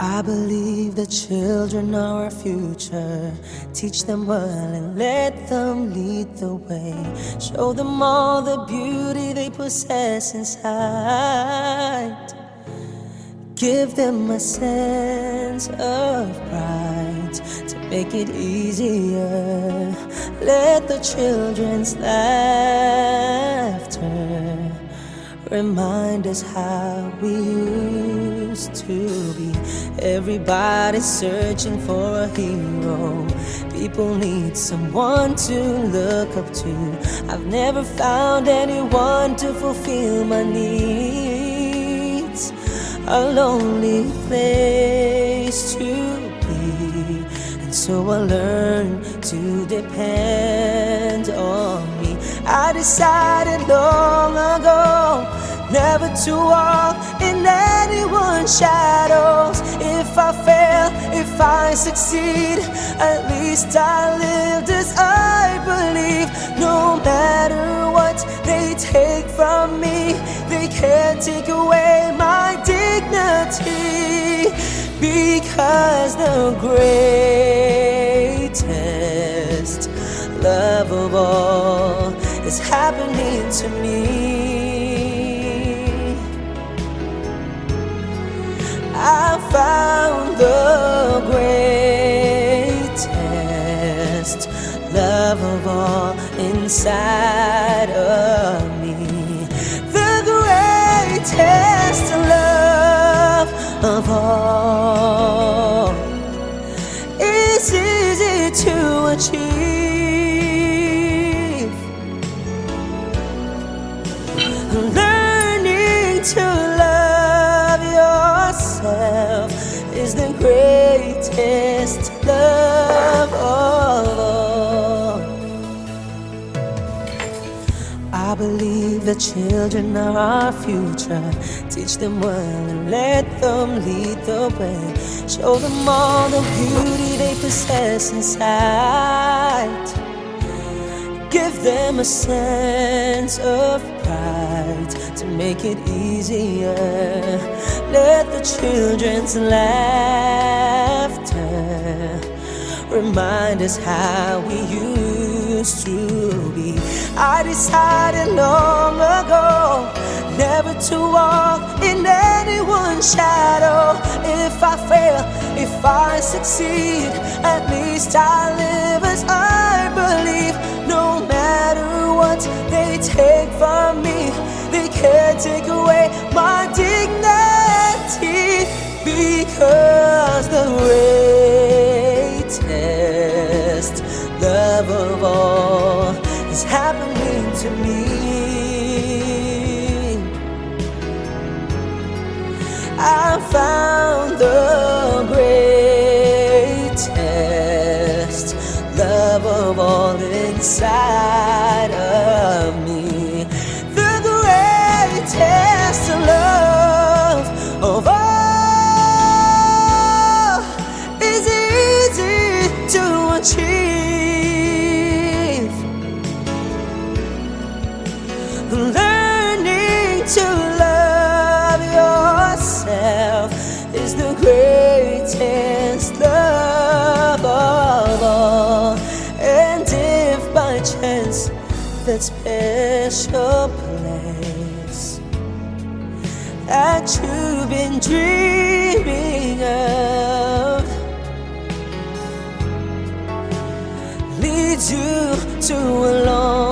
I believe the children are our future. Teach them well and let them lead the way. Show them all the beauty they possess inside. Give them a sense of pride to make it easier. Let the children's laughter remind us how we used to be. Everybody's searching for a hero. People need someone to look up to. I've never found anyone to fulfill my needs. A lonely place to be, and so I learned to depend on me. I decided long ago never to walk in anyone's shadows. If I fail, if I succeed, at least I lived as I believe. No matter what they take from me, they can't take away my dignity, because the greatest love of all is happening to me. I found the greatest love of all inside of me. The greatest love of all is easy to achieve. Learning to love yourself is the greatest love of all. I believe the children are our future. Teach them well and let them lead the way. Show them all the beauty they possess inside. Give them a sense of pride to make it easier. Let the children's laughter remind us how we used to be. I decided long ago never to walk in anyone's shadow. If I fail, if I succeed, at least I live as I believe. No matter what they take from me, they can't take away my dignity, because the greatest love of all is happening to me. I found the greatest love of all inside of me. The greatest love of all is easy to achieve. Learning to love yourself is the greatest love of all. And if by chance that special place that you've been dreaming of leads you to a long